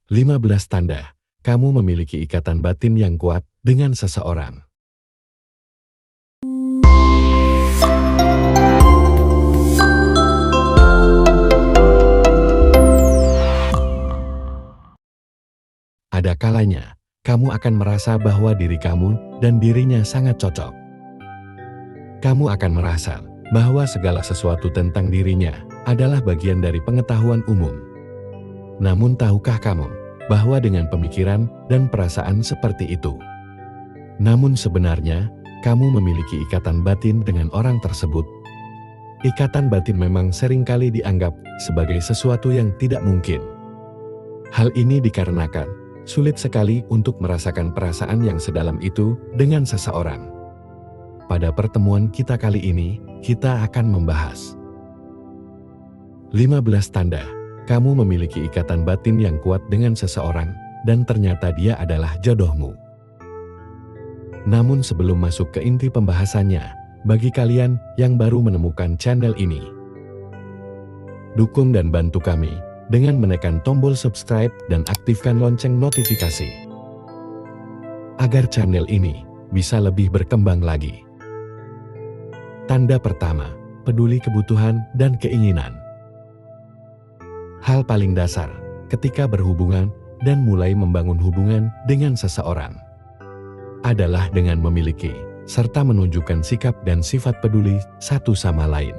15 tanda kamu memiliki ikatan batin yang kuat dengan seseorang. Ada kalanya, kamu akan merasa bahwa diri kamu dan dirinya sangat cocok. Kamu akan merasa bahwa segala sesuatu tentang dirinya adalah bagian dari pengetahuan umum. Namun tahukah kamu bahwa dengan pemikiran dan perasaan seperti itu, namun sebenarnya kamu memiliki ikatan batin dengan orang tersebut? Ikatan batin memang seringkali dianggap sebagai sesuatu yang tidak mungkin. Hal ini dikarenakan sulit sekali untuk merasakan perasaan yang sedalam itu dengan seseorang. Pada pertemuan kita kali ini, kita akan membahas 15 tanda kamu memiliki ikatan batin yang kuat dengan seseorang dan ternyata dia adalah jodohmu. Namun sebelum masuk ke inti pembahasannya, bagi kalian yang baru menemukan channel ini, dukung dan bantu kami dengan menekan tombol subscribe dan aktifkan lonceng notifikasi, agar channel ini bisa lebih berkembang lagi. Tanda pertama, peduli kebutuhan dan keinginan. Hal paling dasar ketika berhubungan dan mulai membangun hubungan dengan seseorang adalah dengan memiliki serta menunjukkan sikap dan sifat peduli satu sama lain.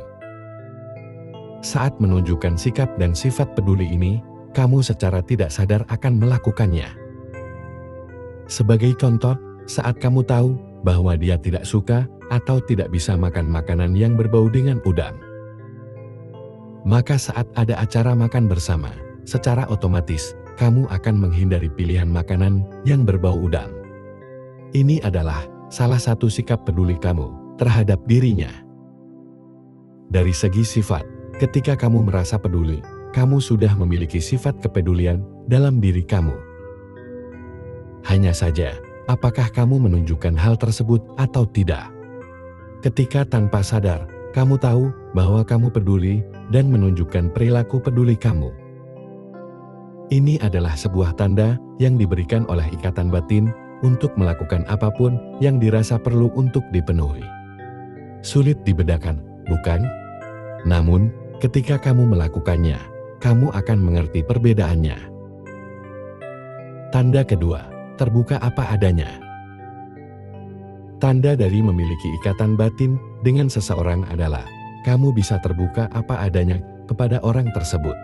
Saat menunjukkan sikap dan sifat peduli ini, kamu secara tidak sadar akan melakukannya. Sebagai contoh, saat kamu tahu bahwa dia tidak suka atau tidak bisa makan makanan yang berbau dengan udang, maka saat ada acara makan bersama, secara otomatis kamu akan menghindari pilihan makanan yang berbau udang. Ini adalah salah satu sikap peduli kamu terhadap dirinya. Dari segi sifat, ketika kamu merasa peduli, kamu sudah memiliki sifat kepedulian dalam diri kamu. Hanya saja, apakah kamu menunjukkan hal tersebut atau tidak? Ketika tanpa sadar, kamu tahu bahwa kamu peduli dan menunjukkan perilaku peduli kamu. Ini adalah sebuah tanda yang diberikan oleh ikatan batin untuk melakukan apapun yang dirasa perlu untuk dipenuhi. Sulit dibedakan, bukan? Namun, ketika kamu melakukannya, kamu akan mengerti perbedaannya. Tanda kedua, terbuka apa adanya. Tanda dari memiliki ikatan batin dengan seseorang adalah kamu bisa terbuka apa adanya kepada orang tersebut.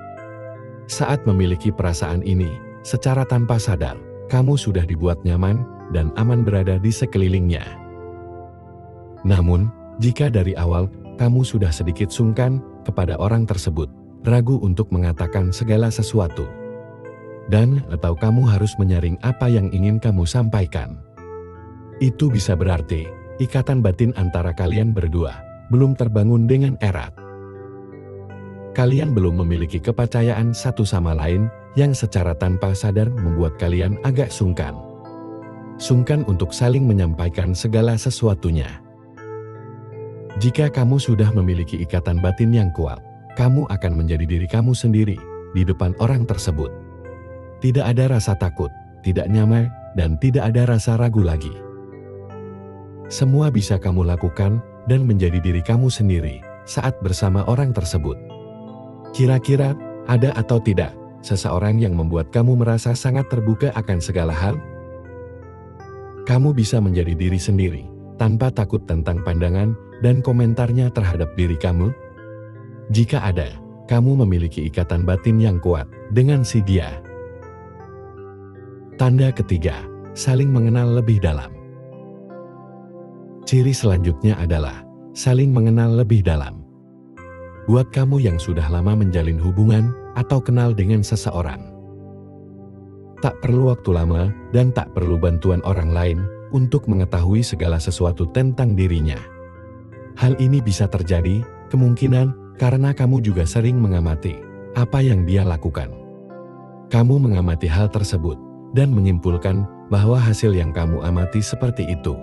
Saat memiliki perasaan ini, secara tanpa sadar, kamu sudah dibuat nyaman dan aman berada di sekelilingnya. Namun, jika dari awal kamu sudah sedikit sungkan kepada orang tersebut, ragu untuk mengatakan segala sesuatu, dan atau kamu harus menyaring apa yang ingin kamu sampaikan, itu bisa berarti ikatan batin antara kalian berdua belum terbangun dengan erat. Kalian belum memiliki kepercayaan satu sama lain yang secara tanpa sadar membuat kalian agak sungkan. Sungkan untuk saling menyampaikan segala sesuatunya. Jika kamu sudah memiliki ikatan batin yang kuat, kamu akan menjadi diri kamu sendiri di depan orang tersebut. Tidak ada rasa takut, tidak nyaman, dan tidak ada rasa ragu lagi. Semua bisa kamu lakukan dan menjadi diri kamu sendiri saat bersama orang tersebut. Kira-kira ada atau tidak seseorang yang membuat kamu merasa sangat terbuka akan segala hal? Kamu bisa menjadi diri sendiri tanpa takut tentang pandangan dan komentarnya terhadap diri kamu? Jika ada, kamu memiliki ikatan batin yang kuat dengan si dia. Tanda ketiga, saling mengenal lebih dalam. Ciri selanjutnya adalah saling mengenal lebih dalam. Buat kamu yang sudah lama menjalin hubungan atau kenal dengan seseorang, tak perlu waktu lama dan tak perlu bantuan orang lain untuk mengetahui segala sesuatu tentang dirinya. Hal ini bisa terjadi kemungkinan karena kamu juga sering mengamati apa yang dia lakukan. Kamu mengamati hal tersebut dan menyimpulkan bahwa hasil yang kamu amati seperti itu.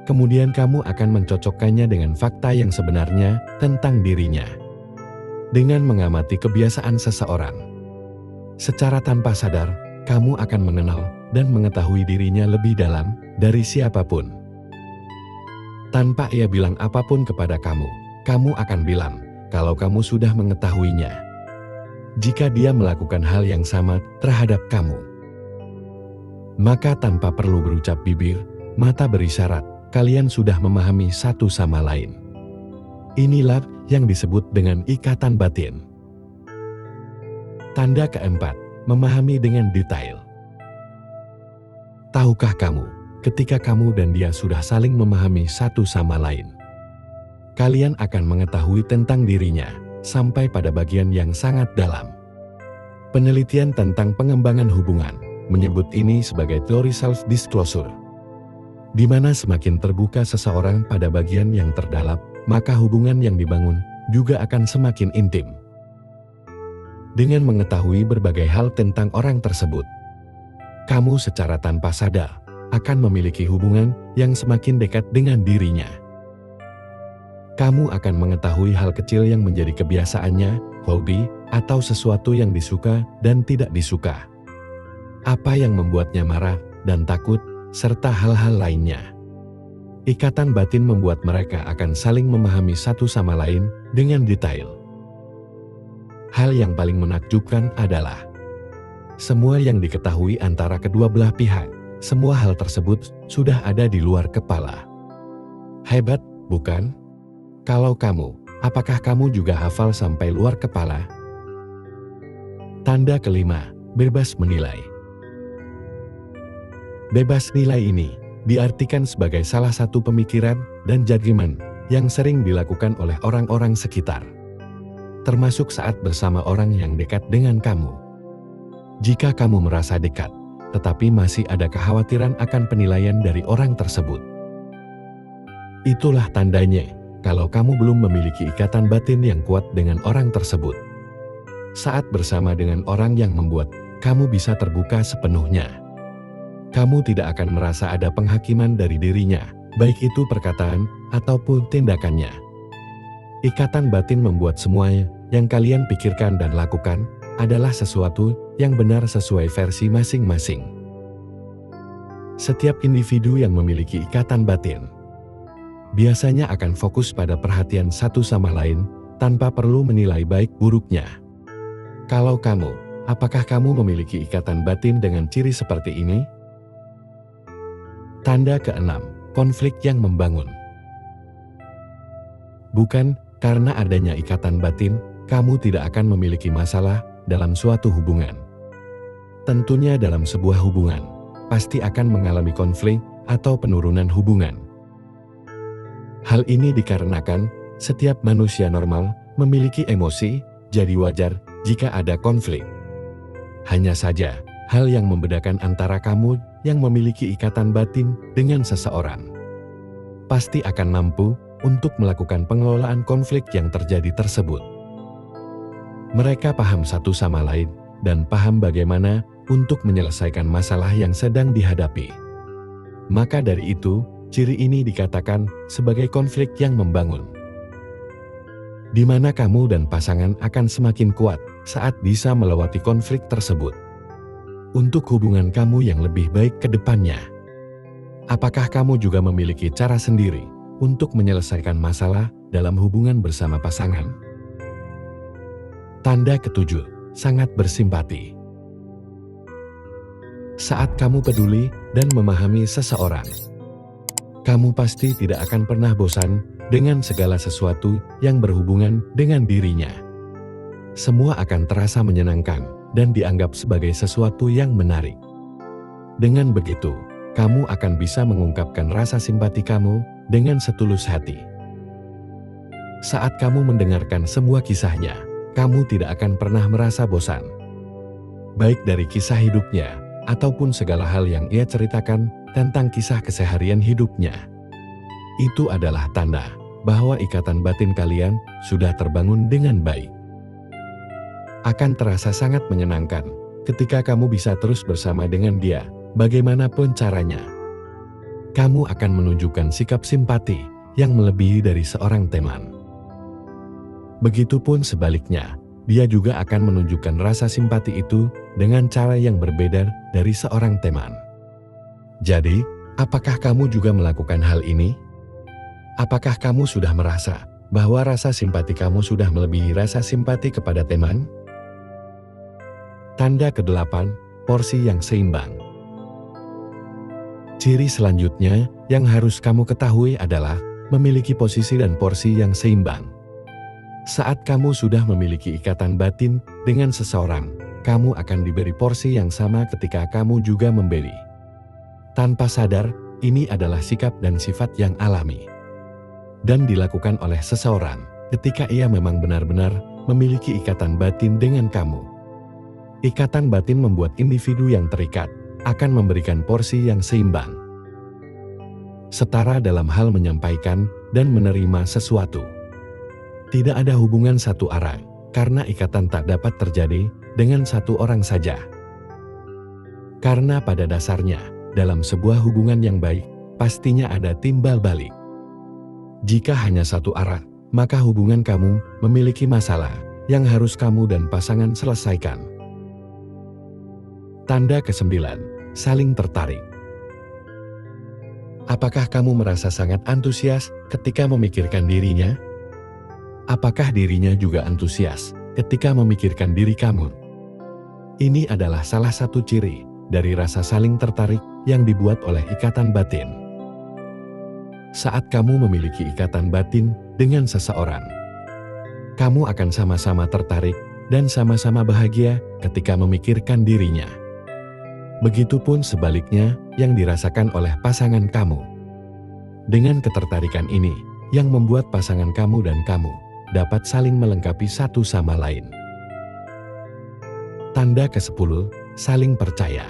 Kemudian kamu akan mencocokkannya dengan fakta yang sebenarnya tentang dirinya. Dengan mengamati kebiasaan seseorang, Secara tanpa sadar, kamu akan mengenal dan mengetahui dirinya lebih dalam dari siapapun. Tanpa ia bilang apapun kepada kamu, kamu akan bilang kalau kamu sudah mengetahuinya. Jika dia melakukan hal yang sama terhadap kamu, maka tanpa perlu berucap bibir, mata berisyarat, kalian sudah memahami satu sama lain. Inilah yang disebut dengan ikatan batin. Tanda keempat, memahami dengan detail. Tahukah kamu, ketika kamu dan dia sudah saling memahami satu sama lain, kalian akan mengetahui tentang dirinya sampai pada bagian yang sangat dalam. Penelitian tentang pengembangan hubungan menyebut ini sebagai teori self-disclosure, di mana semakin terbuka seseorang pada bagian yang terdalam, maka hubungan yang dibangun juga akan semakin intim. Dengan mengetahui berbagai hal tentang orang tersebut, kamu secara tanpa sadar akan memiliki hubungan yang semakin dekat dengan dirinya. Kamu akan mengetahui hal kecil yang menjadi kebiasaannya, hobi, atau sesuatu yang disuka dan tidak disuka. Apa yang membuatnya marah dan takut, serta hal-hal lainnya. Ikatan batin membuat mereka akan saling memahami satu sama lain dengan detail. Hal yang paling menakjubkan adalah semua yang diketahui antara kedua belah pihak, semua hal tersebut sudah ada di luar kepala. Hebat, bukan? Kalau kamu, apakah kamu juga hafal sampai luar kepala? Tanda kelima, bebas menilai. Bebas nilai ini diartikan sebagai salah satu pemikiran dan judgement yang sering dilakukan oleh orang-orang sekitar, termasuk saat bersama orang yang dekat dengan kamu. Jika kamu merasa dekat, tetapi masih ada kekhawatiran akan penilaian dari orang tersebut, itulah tandanya kalau kamu belum memiliki ikatan batin yang kuat dengan orang tersebut. Saat bersama dengan orang yang membuat kamu bisa terbuka sepenuhnya, kamu tidak akan merasa ada penghakiman dari dirinya, baik itu perkataan ataupun tindakannya. Ikatan batin membuat semuanya yang kalian pikirkan dan lakukan adalah sesuatu yang benar sesuai versi masing-masing. Setiap individu yang memiliki ikatan batin biasanya akan fokus pada perhatian satu sama lain tanpa perlu menilai baik buruknya. Kalau kamu, apakah kamu memiliki ikatan batin dengan ciri seperti ini? Tanda keenam, konflik yang membangun. Bukan karena adanya ikatan batin, kamu tidak akan memiliki masalah dalam suatu hubungan. Tentunya dalam sebuah hubungan, pasti akan mengalami konflik atau penurunan hubungan. Hal ini dikarenakan setiap manusia normal memiliki emosi, jadi wajar jika ada konflik. Hanya saja, hal yang membedakan antara kamu yang memiliki ikatan batin dengan seseorang pasti akan mampu untuk melakukan pengelolaan konflik yang terjadi tersebut. Mereka paham satu sama lain dan paham bagaimana untuk menyelesaikan masalah yang sedang dihadapi. Maka dari itu, ciri ini dikatakan sebagai konflik yang membangun, di mana kamu dan pasangan akan semakin kuat saat bisa melewati konflik tersebut untuk hubungan kamu yang lebih baik ke depannya. Apakah kamu juga memiliki cara sendiri untuk menyelesaikan masalah dalam hubungan bersama pasangan? Tanda ketujuh, sangat bersimpati. Saat kamu peduli dan memahami seseorang, kamu pasti tidak akan pernah bosan dengan segala sesuatu yang berhubungan dengan dirinya. Semua akan terasa menyenangkan dan dianggap sebagai sesuatu yang menarik. Dengan begitu, kamu akan bisa mengungkapkan rasa simpati kamu dengan setulus hati. Saat kamu mendengarkan semua kisahnya, kamu tidak akan pernah merasa bosan. Baik dari kisah hidupnya, ataupun segala hal yang ia ceritakan tentang kisah keseharian hidupnya. Itu adalah tanda bahwa ikatan batin kalian sudah terbangun dengan baik. Akan terasa sangat menyenangkan ketika kamu bisa terus bersama dengan dia, bagaimanapun caranya. Kamu akan menunjukkan sikap simpati yang melebihi dari seorang teman. Begitupun sebaliknya, dia juga akan menunjukkan rasa simpati itu dengan cara yang berbeda dari seorang teman. Jadi, apakah kamu juga melakukan hal ini? Apakah kamu sudah merasa bahwa rasa simpati kamu sudah melebihi rasa simpati kepada teman? Tanda ke-8, porsi yang seimbang. Ciri selanjutnya yang harus kamu ketahui adalah memiliki posisi dan porsi yang seimbang. Saat kamu sudah memiliki ikatan batin dengan seseorang, kamu akan diberi porsi yang sama ketika kamu juga memberi. Tanpa sadar, ini adalah sikap dan sifat yang alami dan dilakukan oleh seseorang ketika ia memang benar-benar memiliki ikatan batin dengan kamu. Ikatan batin membuat individu yang terikat akan memberikan porsi yang seimbang, setara dalam hal menyampaikan dan menerima sesuatu. Tidak ada hubungan satu arah, karena ikatan tak dapat terjadi dengan satu orang saja. Karena pada dasarnya, dalam sebuah hubungan yang baik, pastinya ada timbal balik. Jika hanya satu arah, maka hubungan kamu memiliki masalah yang harus kamu dan pasangan selesaikan. Tanda ke-9, saling tertarik. Apakah kamu merasa sangat antusias ketika memikirkan dirinya? Apakah dirinya juga antusias ketika memikirkan diri kamu? Ini adalah salah satu ciri dari rasa saling tertarik yang dibuat oleh ikatan batin. Saat kamu memiliki ikatan batin dengan seseorang, kamu akan sama-sama tertarik dan sama-sama bahagia ketika memikirkan dirinya. Begitupun sebaliknya yang dirasakan oleh pasangan kamu. Dengan ketertarikan ini yang membuat pasangan kamu dan kamu dapat saling melengkapi satu sama lain. Tanda ke-10, saling percaya.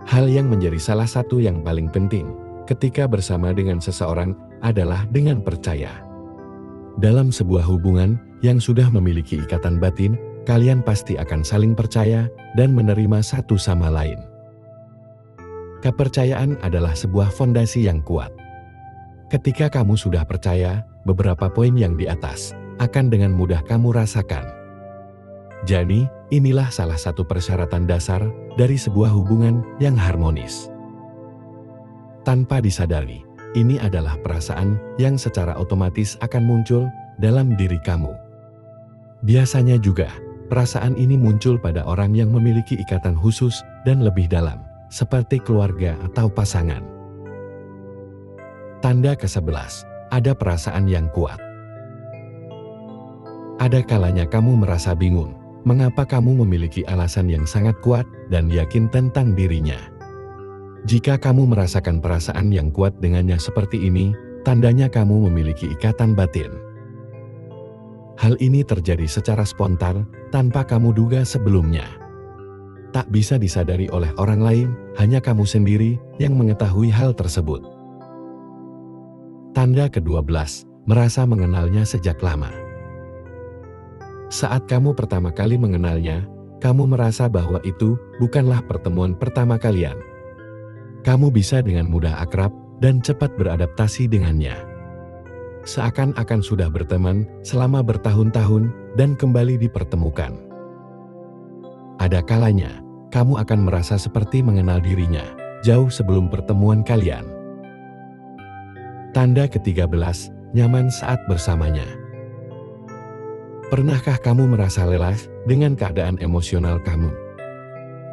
Hal yang menjadi salah satu yang paling penting ketika bersama dengan seseorang adalah dengan percaya. Dalam sebuah hubungan yang sudah memiliki ikatan batin, kalian pasti akan saling percaya dan menerima satu sama lain. Kepercayaan adalah sebuah fondasi yang kuat. Ketika kamu sudah percaya, beberapa poin yang di atas akan dengan mudah kamu rasakan. Jadi, inilah salah satu persyaratan dasar dari sebuah hubungan yang harmonis. Tanpa disadari, ini adalah perasaan yang secara otomatis akan muncul dalam diri kamu. Biasanya juga, perasaan ini muncul pada orang yang memiliki ikatan khusus dan lebih dalam, seperti keluarga atau pasangan. Tanda ke-11, ada perasaan yang kuat. Ada kalanya kamu merasa bingung, mengapa kamu memiliki alasan yang sangat kuat dan yakin tentang dirinya. Jika kamu merasakan perasaan yang kuat dengannya seperti ini, tandanya kamu memiliki ikatan batin. Hal ini terjadi secara spontan, tanpa kamu duga sebelumnya. Tak bisa disadari oleh orang lain, hanya kamu sendiri yang mengetahui hal tersebut. Tanda ke-12, merasa mengenalnya sejak lama. Saat kamu pertama kali mengenalnya, kamu merasa bahwa itu bukanlah pertemuan pertama kalian. Kamu bisa dengan mudah akrab dan cepat beradaptasi dengannya. Seakan-akan sudah berteman selama bertahun-tahun dan kembali dipertemukan. Ada kalanya, kamu akan merasa seperti mengenal dirinya jauh sebelum pertemuan kalian. Tanda ke-13, nyaman saat bersamanya. Pernahkah kamu merasa lelah dengan keadaan emosional kamu?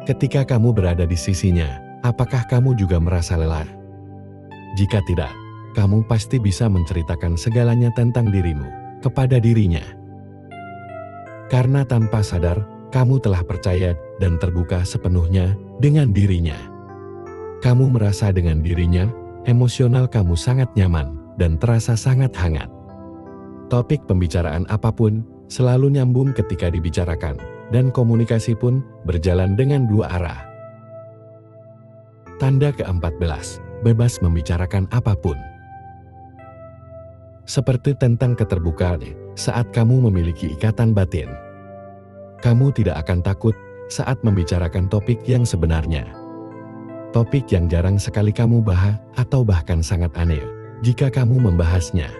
Ketika kamu berada di sisinya, apakah kamu juga merasa lelah? Jika tidak, kamu pasti bisa menceritakan segalanya tentang dirimu kepada dirinya. Karena tanpa sadar, kamu telah percaya dan terbuka sepenuhnya dengan dirinya. Kamu merasa dengan dirinya, emosional kamu sangat nyaman dan terasa sangat hangat. Topik pembicaraan apapun selalu nyambung ketika dibicarakan, dan komunikasi pun berjalan dengan dua arah. Tanda ke-14, bebas membicarakan apapun. Seperti tentang keterbukaan saat kamu memiliki ikatan batin. Kamu tidak akan takut saat membicarakan topik yang sebenarnya. Topik yang jarang sekali kamu bahas atau bahkan sangat aneh jika kamu membahasnya.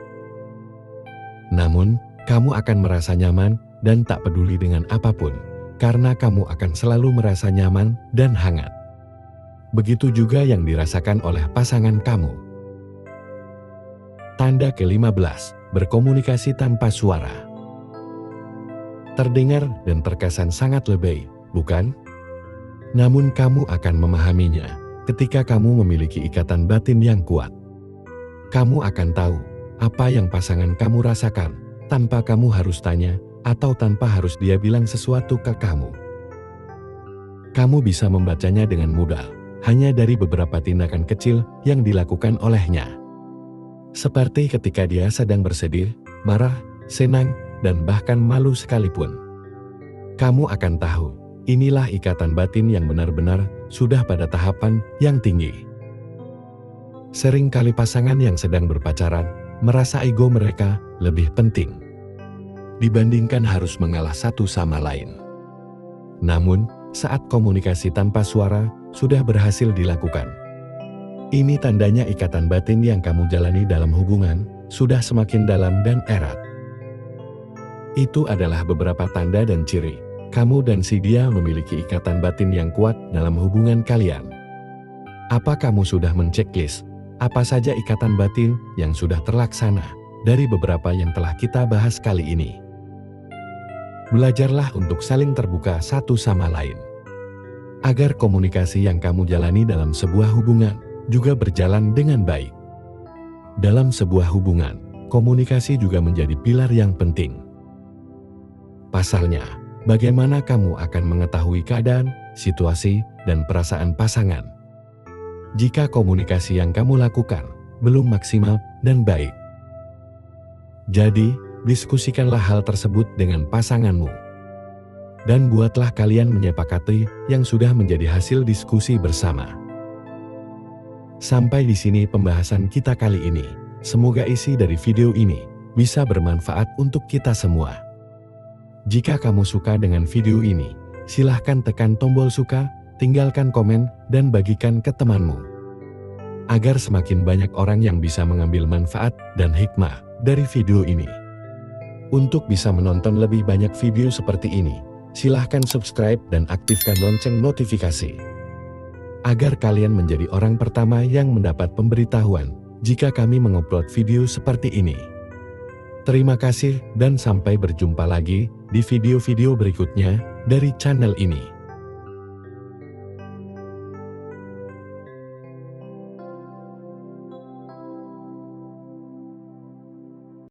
Namun, Kamu akan merasa nyaman dan tak peduli dengan apapun, karena kamu akan selalu merasa nyaman dan hangat. Begitu juga yang dirasakan oleh pasangan kamu. Tanda ke-15, berkomunikasi tanpa suara. Terdengar dan terkesan sangat lebay, bukan? Namun kamu akan memahaminya ketika kamu memiliki ikatan batin yang kuat. Kamu akan tahu apa yang pasangan kamu rasakan tanpa kamu harus tanya atau tanpa harus dia bilang sesuatu ke kamu. Kamu bisa membacanya dengan mudah, hanya dari beberapa tindakan kecil yang dilakukan olehnya. Seperti ketika dia sedang bersedih, marah, senang, dan bahkan malu sekalipun. Kamu akan tahu, inilah ikatan batin yang benar-benar sudah pada tahapan yang tinggi. Seringkali pasangan yang sedang berpacaran merasa ego mereka lebih penting dibandingkan harus mengalah satu sama lain. Namun, saat komunikasi tanpa suara sudah berhasil dilakukan, ini tandanya ikatan batin yang kamu jalani dalam hubungan sudah semakin dalam dan erat. Itu adalah beberapa tanda dan ciri kamu dan si dia memiliki ikatan batin yang kuat dalam hubungan kalian. Apa kamu sudah menceklis apa saja ikatan batin yang sudah terlaksana dari beberapa yang telah kita bahas kali ini? Belajarlah untuk saling terbuka satu sama lain, agar komunikasi yang kamu jalani dalam sebuah hubungan juga berjalan dengan baik. Dalam sebuah hubungan, komunikasi juga menjadi pilar yang penting. Pasalnya, bagaimana kamu akan mengetahui keadaan, situasi, dan perasaan pasangan jika komunikasi yang kamu lakukan belum maksimal dan baik? Jadi, diskusikanlah hal tersebut dengan pasanganmu. Dan buatlah kalian menyepakati yang sudah menjadi hasil diskusi bersama. Sampai di sini pembahasan kita kali ini. Semoga isi dari video ini bisa bermanfaat untuk kita semua. Jika kamu suka dengan video ini, silahkan tekan tombol suka, tinggalkan komen, dan bagikan ke temanmu. Agar semakin banyak orang yang bisa mengambil manfaat dan hikmah dari video ini. Untuk bisa menonton lebih banyak video seperti ini, silahkan subscribe dan aktifkan lonceng notifikasi. Agar kalian menjadi orang pertama yang mendapat pemberitahuan jika kami mengupload video seperti ini. Terima kasih dan sampai berjumpa lagi di video-video berikutnya dari channel ini.